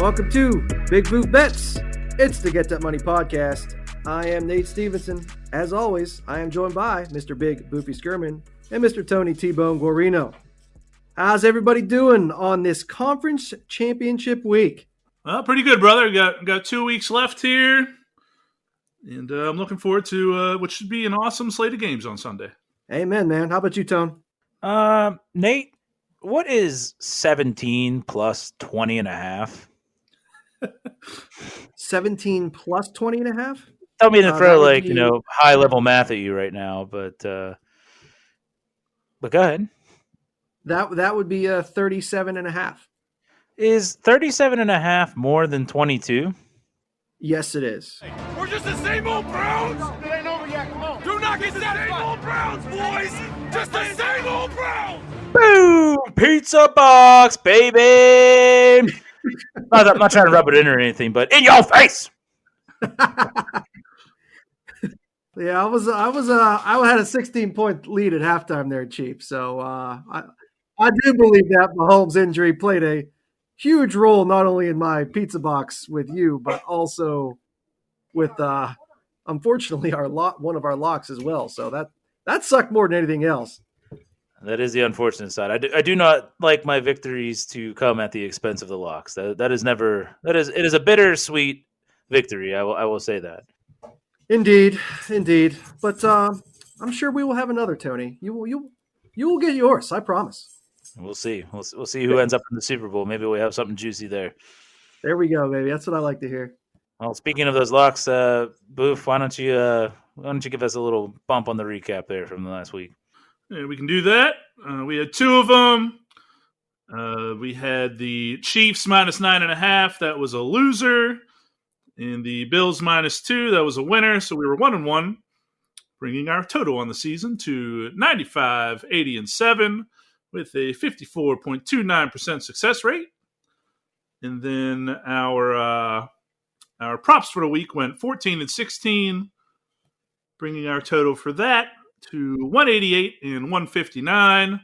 Welcome to Big Boof Bets. It's the Get That Money podcast. I am Nate Stevenson. As always, I am joined by Mr. Big Boofy Skirman and Mr. Tony T-Bone Guarino. How's everybody doing on this conference championship week? Well, pretty good, brother. Got 2 weeks left here, and I'm looking forward to what should be an awesome slate of games on Sunday. Amen, man. How about you, Tone? Nate, what is 17 plus 20 and a half? 17 plus 20 and a half? Tell me to throw high level math at you right now, but go ahead. That would be 37 and a half. Is 37 and a half more than 22? Yes, it is. We're just the same old Browns. It ain't over yet. Come on. Do not get satisfied. Same old Browns, boys. Just the same old Browns. Boom! Pizza box, baby. I'm not trying to rub it in or anything, but in your face. Yeah, I had a 16-point lead at halftime there, Chief. So I do believe that Mahomes' injury played a huge role not only in my pizza box with you, but also with unfortunately one of our locks as well. So that sucked more than anything else. That is the unfortunate side. I do not like my victories to come at the expense of the locks. It is a bittersweet victory. I will say that. Indeed. But I'm sure we will have another, Tony. You will get yours. I promise. We'll see. We'll see who ends up in the Super Bowl. Maybe we have something juicy there. There we go, baby. That's what I like to hear. Well, speaking of those locks, Boof, why don't you give us a little bump on the recap there from the last week? Yeah, we can do that. We had two of them. We had the Chiefs minus 9.5. That was a loser. And the Bills minus 2. That was a winner. So we were 1-1, bringing our total on the season to 95, 80, and 7 with a 54.29% success rate. And then our props for the week went 14 and 16, bringing our total for that to 188 and 159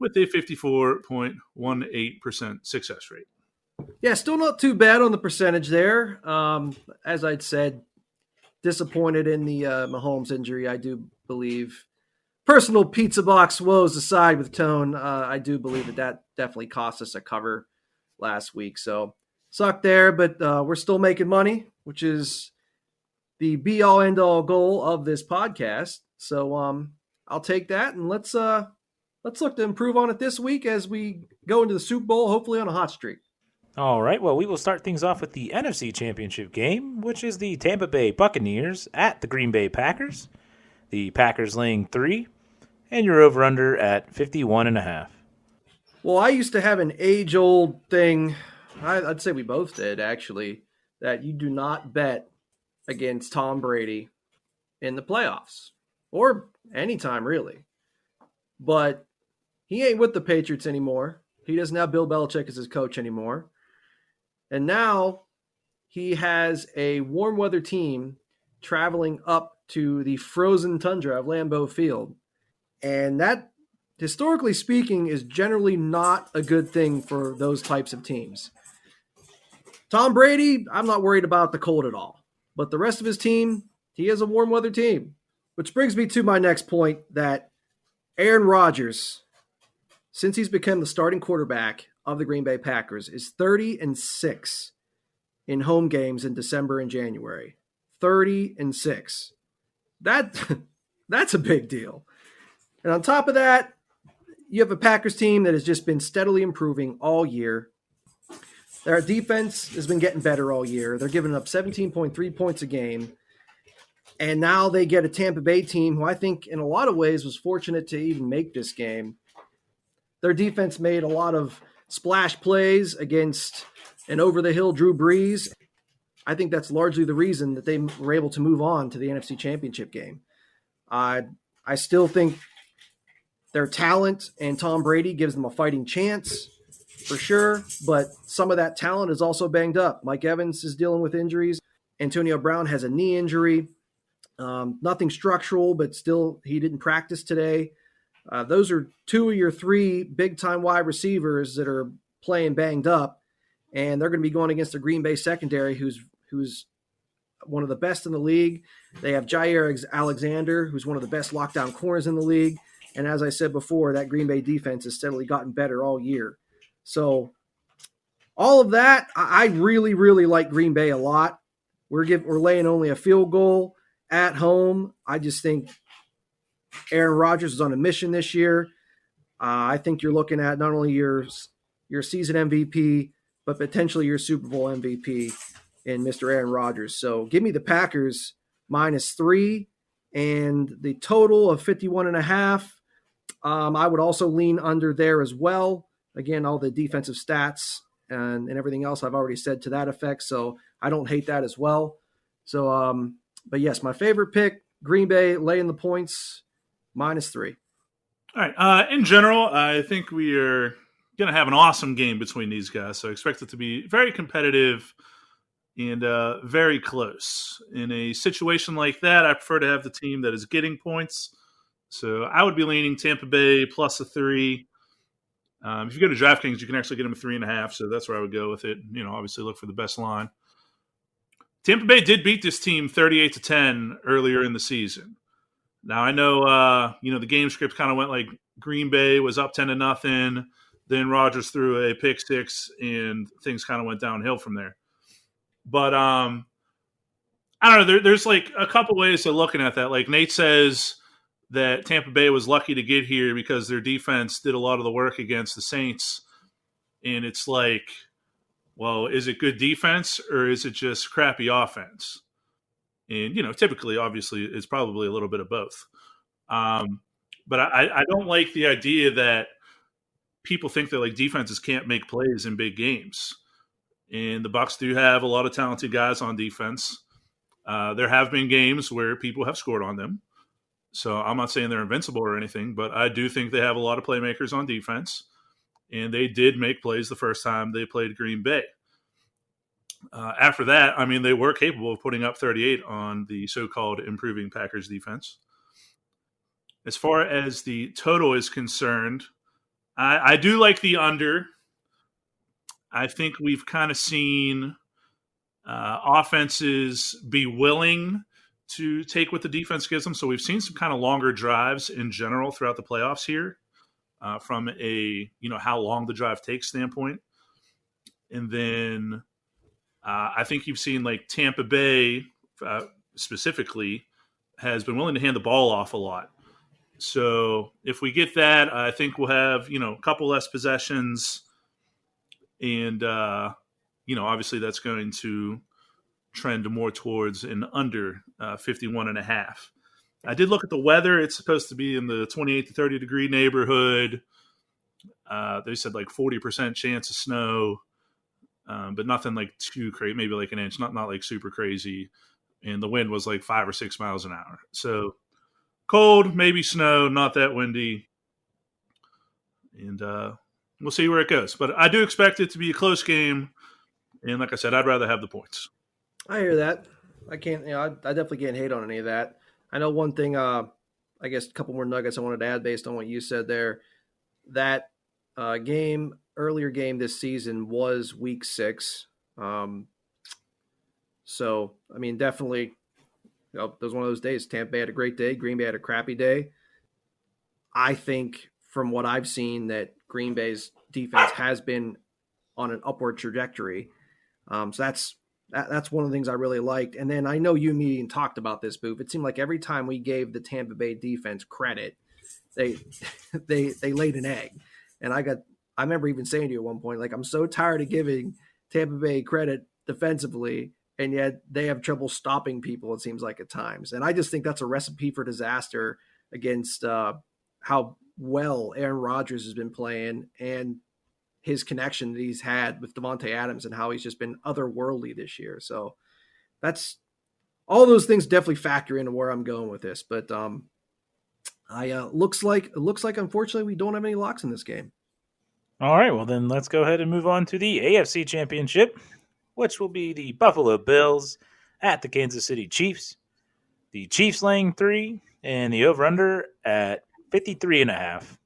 with a 54.18% success rate. Yeah, still not too bad on the percentage there. As I'd said, disappointed in the Mahomes injury, I do believe. Personal pizza box woes aside with Tone, I do believe that definitely cost us a cover last week. So sucked there, but we're still making money, which is the be-all, end-all goal of this podcast. So I'll take that, and let's look to improve on it this week as we go into the Super Bowl, hopefully on a hot streak. All right, well, we will start things off with the NFC Championship game, which is the Tampa Bay Buccaneers at the Green Bay Packers. The Packers laying 3, and you're over-under at 51.5. Well, I used to have an age-old thing, I'd say we both did, actually, that you do not bet against Tom Brady in the playoffs, or anytime, really. But he ain't with the Patriots anymore. He doesn't have Bill Belichick as his coach anymore. And now he has a warm weather team traveling up to the frozen tundra of Lambeau Field. And that, historically speaking, is generally not a good thing for those types of teams. Tom Brady, I'm not worried about the cold at all. But the rest of his team, he is a warm weather team. Which brings me to my next point, that Aaron Rodgers, since he's become the starting quarterback of the Green Bay Packers, is 30-6 in home games in December and January. 30-6. That's a big deal. And on top of that, you have a Packers team that has just been steadily improving all year. Their defense has been getting better all year. They're giving up 17.3 points a game. And now they get a Tampa Bay team who I think in a lot of ways was fortunate to even make this game. Their defense made a lot of splash plays against an over-the-hill Drew Brees. I think that's largely the reason that they were able to move on to the NFC Championship game. I still think their talent and Tom Brady gives them a fighting chance for sure, but some of that talent is also banged up. Mike Evans is dealing with injuries. Antonio Brown has a knee injury. Nothing structural, but still he didn't practice today. Those are 2 of your 3 big-time wide receivers that are playing banged up. and they're going to be going against the Green Bay secondary, who's one of the best in the league. They have Jair Alexander, who's one of the best lockdown corners in the league. And as I said before, that Green Bay defense has steadily gotten better all year. So all of that, I really, really like Green Bay a lot. We're laying only a field goal at home. I just think Aaron Rodgers is on a mission this year. I think you're looking at not only your season MVP, but potentially your Super Bowl MVP in Mr. Aaron Rodgers. So give me the Packers -3 and the total of 51.5. I would also lean under there as well. Again, all the defensive stats and everything else I've already said to that effect. So I don't hate that as well. So, but yes, my favorite pick, Green Bay, laying the points, -3. All right. In general, I think we are going to have an awesome game between these guys. So I expect it to be very competitive and very close. In a situation like that, I prefer to have the team that is getting points. So I would be leaning Tampa Bay +3. If you go to DraftKings, you can actually get them a 3.5. So that's where I would go with it. Obviously look for the best line. Tampa Bay did beat this team 38-10 earlier in the season. Now I know, the game script kind of went like Green Bay was up 10-0. Then Rodgers threw a pick six, and things kind of went downhill from there. But I don't know. There's like a couple ways of looking at that. Like Nate says that Tampa Bay was lucky to get here because their defense did a lot of the work against the Saints, and it's like, well, is it good defense or is it just crappy offense? And, typically, obviously, it's probably a little bit of both. But I don't like the idea that people think that like defenses can't make plays in big games. And the Bucs do have a lot of talented guys on defense. There have been games where people have scored on them. So I'm not saying they're invincible or anything, but I do think they have a lot of playmakers on defense. And they did make plays the first time they played Green Bay. After that, they were capable of putting up 38 on the so-called improving Packers defense. As far as the total is concerned, I do like the under. I think we've kind of seen offenses be willing to take what the defense gives them. So we've seen some kind of longer drives in general throughout the playoffs here from a, how long the drive takes standpoint. And then I think you've seen like Tampa Bay specifically has been willing to hand the ball off a lot. So if we get that, I think we'll have, a couple less possessions. And, obviously that's going to trend more towards an under 51.5. I did look at the weather. It's supposed to be in the 28 to 30 degree neighborhood. They said like 40% chance of snow, but nothing like too crazy, maybe like an inch, not like super crazy. And the wind was like 5 or 6 miles an hour. So cold, maybe snow, not that windy. And we'll see where it goes. But I do expect it to be a close game. And like I said, I'd rather have the points. I hear that. I can't, I definitely can't hate on any of that. I know one thing, I guess a couple more nuggets I wanted to add based on what you said there. That earlier game this season was week 6. So, definitely, it was one of those days. Tampa Bay had a great day. Green Bay had a crappy day. I think from what I've seen that Green Bay's defense has been on an upward trajectory. So that's one of the things I really liked. And then I know you and me talked about this, Boof. It seemed like every time we gave the Tampa Bay defense credit, they laid an egg. And I remember even saying to you at one point, like, I'm so tired of giving Tampa Bay credit defensively, and yet they have trouble stopping people, it seems like, at times. And I just think that's a recipe for disaster against how well Aaron Rodgers has been playing and his connection that he's had with Devontae Adams and how he's just been otherworldly this year. So that's all those things definitely factor into where I'm going with this. But looks like unfortunately we don't have any locks in this game. All right, well then let's go ahead and move on to the AFC Championship, which will be the Buffalo Bills at the Kansas City Chiefs. The Chiefs laying 3 and the over-under at 53.5.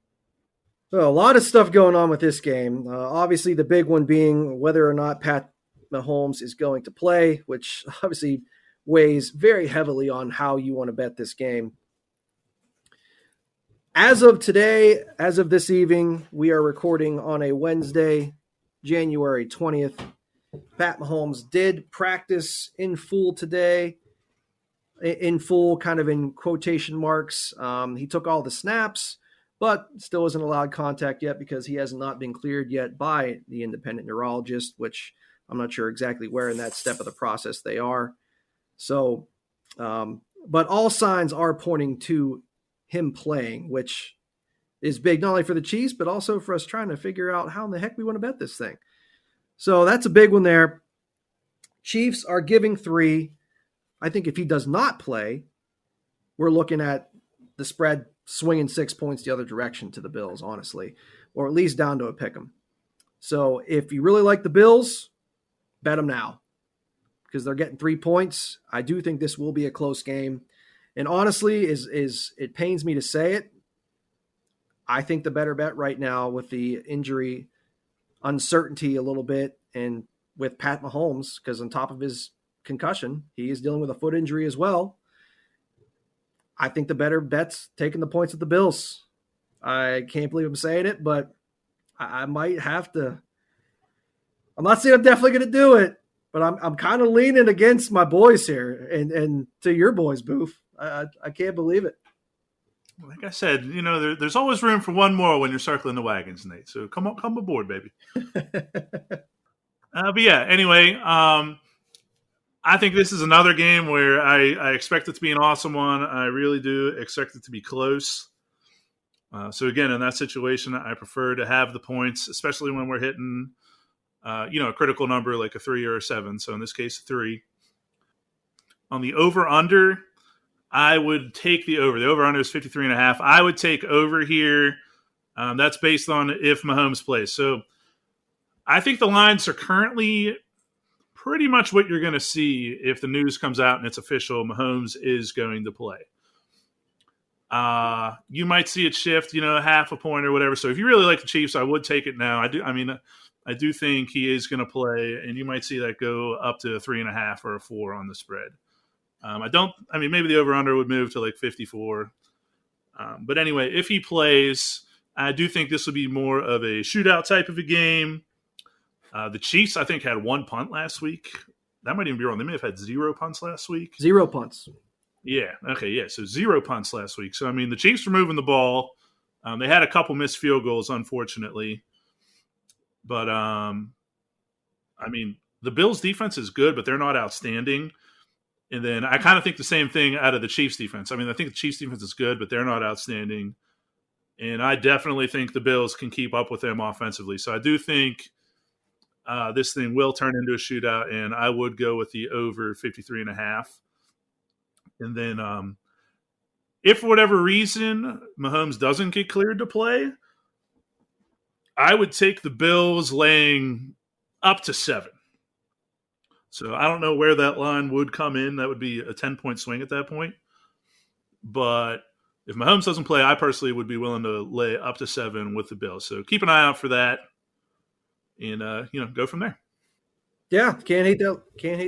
So a lot of stuff going on with this game. Obviously, the big one being whether or not Pat Mahomes is going to play, which obviously weighs very heavily on how you want to bet this game. As of today, as of this evening, we are recording on a Wednesday, January 20th. Pat Mahomes did practice in full today, in full, kind of in quotation marks. He took all the snaps, but still isn't allowed contact yet because he has not been cleared yet by the independent neurologist, which I'm not sure exactly where in that step of the process they are. So, but all signs are pointing to him playing, which is big not only for the Chiefs, but also for us trying to figure out how in the heck we want to bet this thing. So that's a big one there. Chiefs are giving 3. I think if he does not play, we're looking at the spread swinging 6 points the other direction to the Bills, honestly, or at least down to a pick 'em. So if you really like the Bills, bet them now because they're getting 3 points. I do think this will be a close game. And honestly, is it pains me to say it, I think the better bet right now with the injury uncertainty a little bit and with Pat Mahomes, because on top of his concussion, he is dealing with a foot injury as well. I think the better bet's taking the points of the Bills. I can't believe I'm saying it, but I might have to. I'm not saying I'm definitely going to do it, but I'm kind of leaning against my boys here and to your boys, Boof. I can't believe it. Like I said, there's always room for one more when you're circling the wagons, Nate. So come aboard, baby. But yeah, anyway, I think this is another game where I expect it to be an awesome one. I really do expect it to be close. So again, in that situation, I prefer to have the points, especially when we're hitting, a critical number like a 3 or a 7. So in this case, 3. On the over-under, I would take the over. The over-under is 53.5. I would take over here. That's based on if Mahomes plays. So I think the lines are currently pretty much what you're going to see if the news comes out and it's official. Mahomes is going to play. You might see it shift, half a point or whatever. So if you really like the Chiefs, I would take it now. I do think he is going to play, and you might see that go up to a 3.5 or a 4 on the spread. Maybe the over-under would move to like 54. But anyway, if he plays, I do think this will be more of a shootout type of a game. The Chiefs, I think, had 1 punt last week. That might even be wrong. They may have had 0 punts last week. 0 punts. Yeah. Okay. Yeah. So 0 punts last week. So, the Chiefs were moving the ball. They had a couple missed field goals, unfortunately. But, the Bills' defense is good, but they're not outstanding. And then I kind of think the same thing out of the Chiefs' defense. I think the Chiefs' defense is good, but they're not outstanding. And I definitely think the Bills can keep up with them offensively. So I do think this thing will turn into a shootout, and I would go with the over 53.5. And then if for whatever reason Mahomes doesn't get cleared to play, I would take the Bills laying up to 7. So I don't know where that line would come in. That would be a 10-point swing at that point. But if Mahomes doesn't play, I personally would be willing to lay up to 7 with the Bills. So keep an eye out for that, and go from there. Yeah, can't hate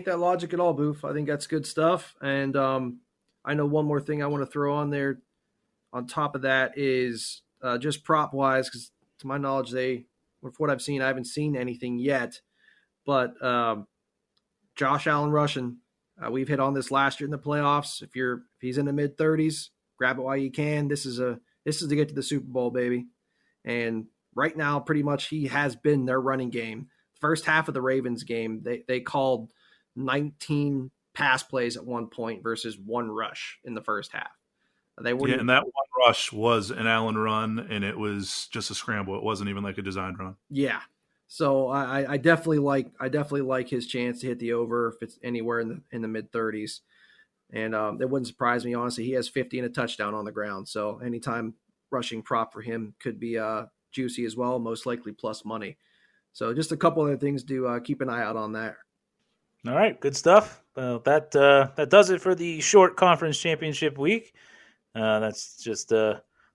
that logic at all, Boof. I think that's good stuff. And I know one more thing I want to throw on there. On top of that is just prop wise, because to my knowledge, from what I've seen, I haven't seen anything yet. But Josh Allen rushing, we've hit on this last year in the playoffs. If he's in the mid 30s, grab it while you can. This is to get to the Super Bowl, baby. And right now, pretty much he has been their running game. First half of the Ravens game, they called 19 pass plays at one point versus 1 rush in the first half. And that 1 rush was an Allen run, and it was just a scramble. It wasn't even like a designed run. Yeah. So I definitely like his chance to hit the over if it's anywhere in the mid 30s, and it wouldn't surprise me, honestly. He has 50 and a touchdown on the ground, so anytime rushing prop for him could be juicy as well, most likely plus money. So just a couple other things to keep an eye out on there. All right, good stuff. Well, that does it for the short conference championship week. That's just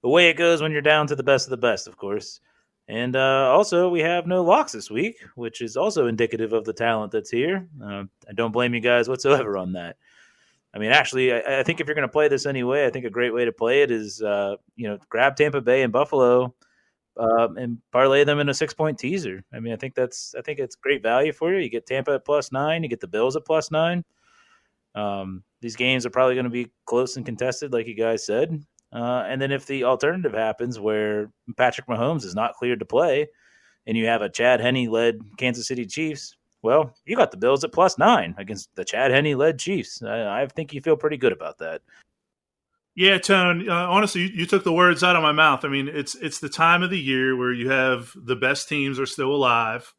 the way it goes when you're down to the best of the best, of course. And also, we have no locks this week, which is also indicative of the talent that's here. I don't blame you guys whatsoever on that. I mean, actually, I think if you're going to play this anyway, I think a great way to play it is, grab Tampa Bay and Buffalo and parlay them in a 6-point teaser. I mean, I think it's great value for you. You get Tampa at +9, you get the Bills at +9. These games are probably going to be close and contested, like you guys said. And then if the alternative happens where Patrick Mahomes is not cleared to play and you have a Chad Henne-led Kansas City Chiefs, well, you got the Bills at +9 against the Chad Henne-led Chiefs. I think you feel pretty good about that. Yeah, Tone, honestly, you took the words out of my mouth. I mean, it's the time of the year where you have the best teams are still alive.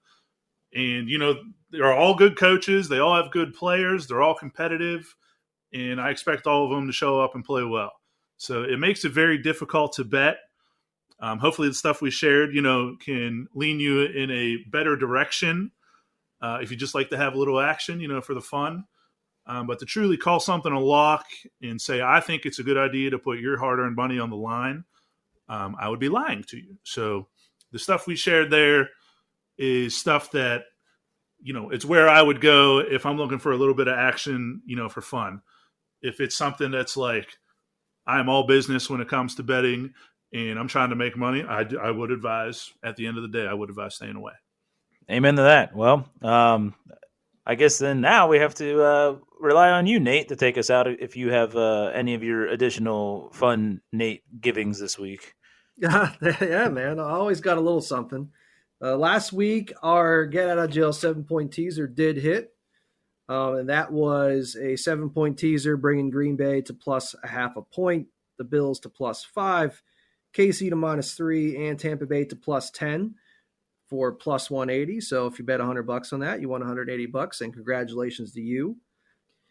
And, they're all good coaches. They all have good players. They're all competitive. And I expect all of them to show up and play well. So it makes it very difficult to bet. Hopefully the stuff we shared, can lean you in a better direction if you just like to have a little action, for the fun. But to truly call something a lock and say, I think it's a good idea to put your hard-earned money on the line, I would be lying to you. So the stuff we shared there is stuff that, it's where I would go if I'm looking for a little bit of action, for fun. If it's something that's like, I'm all business when it comes to betting and I'm trying to make money, I would advise, at the end of the day, I would advise staying away. Amen to that. Well, I guess then now we have to rely on you, Nate, to take us out if you have any of your additional fun Nate givings this week. Yeah, man. I always got a little something. Last week, our get out of jail 7-point teaser did hit. And that was a 7-point teaser, bringing Green Bay to +0.5 point, the Bills to +5, KC to -3, and Tampa Bay to +10 for +180. So if you bet $100 on that, you won $180, and congratulations to you.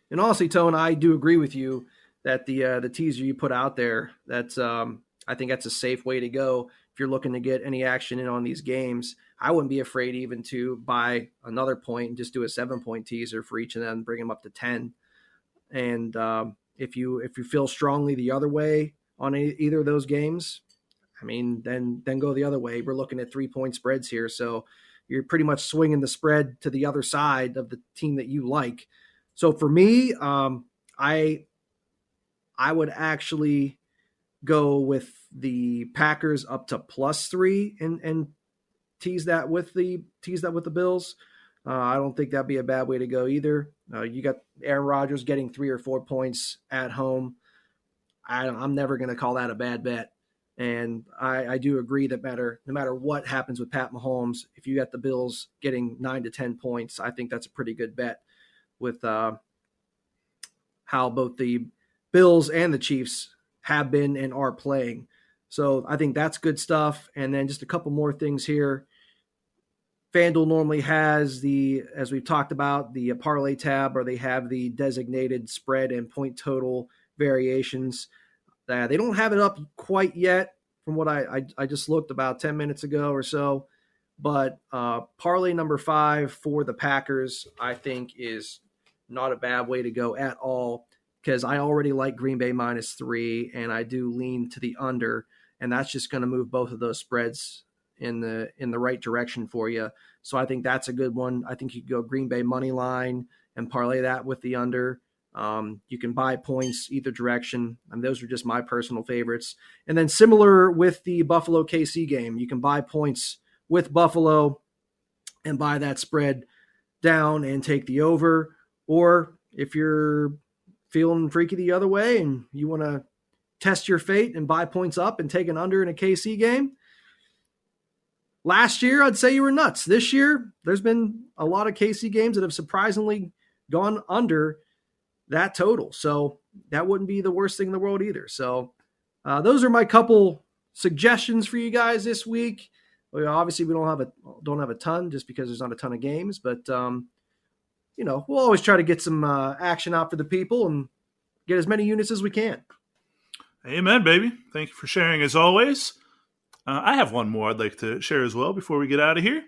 And honestly, Tone, I do agree with you that the teaser you put out there, that's I think that's a safe way to go if you're looking to get any action in on these games. I wouldn't be afraid even to buy another point and just do a 7-point teaser for each of them, bring them up to 10. And if you feel strongly the other way on either of those games, I mean, then go the other way. We're looking at 3-point spreads here, so you're pretty much swinging the spread to the other side of the team that you like. So for me, I would actually go with the Packers up to +3 and tease that with the Bills. I don't think that'd be a bad way to go either. You got Aaron Rodgers getting 3 or 4 points at home. I'm never going to call that a bad bet. And I do agree that no matter what happens with Pat Mahomes, if you got the Bills getting 9 to 10 points, I think that's a pretty good bet with how both the Bills and the Chiefs have been and are playing. So I think that's good stuff. And then just a couple more things here. FanDuel normally has as we've talked about, the parlay tab, or they have the designated spread and point total variations. They don't have it up quite yet from what I just looked about 10 minutes ago or so. But parlay number 5 for the Packers, I think, is not a bad way to go at all, because I already like Green Bay -3, and I do lean to the under, and that's just going to move both of those spreads in the right direction for you. So I think that's a good one. I think you could go Green Bay money line and parlay that with the under. You can buy points either direction. I mean, those are just my personal favorites. And then similar with the Buffalo KC game, you can buy points with Buffalo and buy that spread down and take the over. Or if you're feeling freaky the other way and you want to test your fate and buy points up and take an under in a KC game, last year I'd say you were nuts. This year, there's been a lot of KC games that have surprisingly gone under that total. So that wouldn't be the worst thing in the world either. So those are my couple suggestions for you guys this week. Obviously, we don't have a ton just because there's not a ton of games, but we'll always try to get some action out for the people and get as many units as we can. Amen, baby. Thank you for sharing as always. I have one more I'd like to share as well before we get out of here.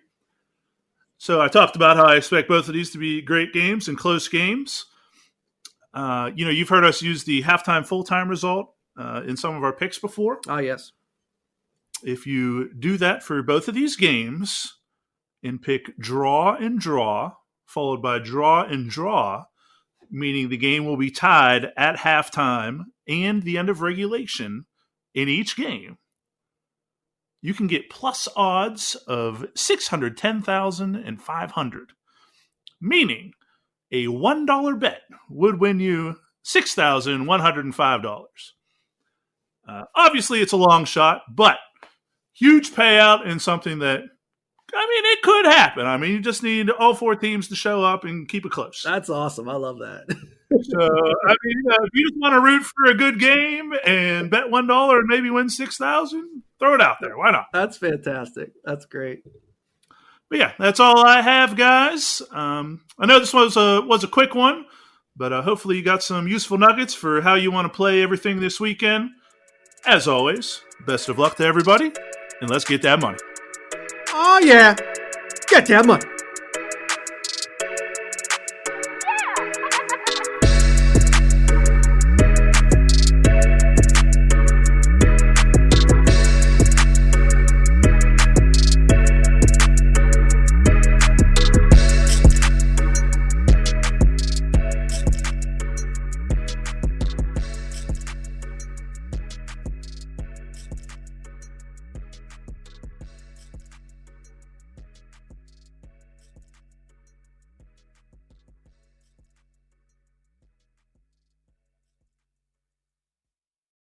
So I talked about how I expect both of these to be great games and close games. You've heard us use the halftime full-time result in some of our picks before. Oh, yes. if you do that for both of these games and pick draw and draw, followed by draw and draw, meaning the game will be tied at halftime and the end of regulation in each game, you can get plus odds of 610,500, meaning a $1 bet would win you $6,105. Obviously, it's a long shot, but huge payout and something that, it could happen. You just need all four teams to show up and keep it close. That's awesome. I love that. So, if you just want to root for a good game and bet $1 and maybe win $6,000, throw it out there. Why not? That's fantastic. That's great. But yeah, that's all I have, guys. I know this was a quick one, but hopefully you got some useful nuggets for how you want to play everything this weekend. As always, best of luck to everybody, and let's get that money. Oh, yeah. Get that money.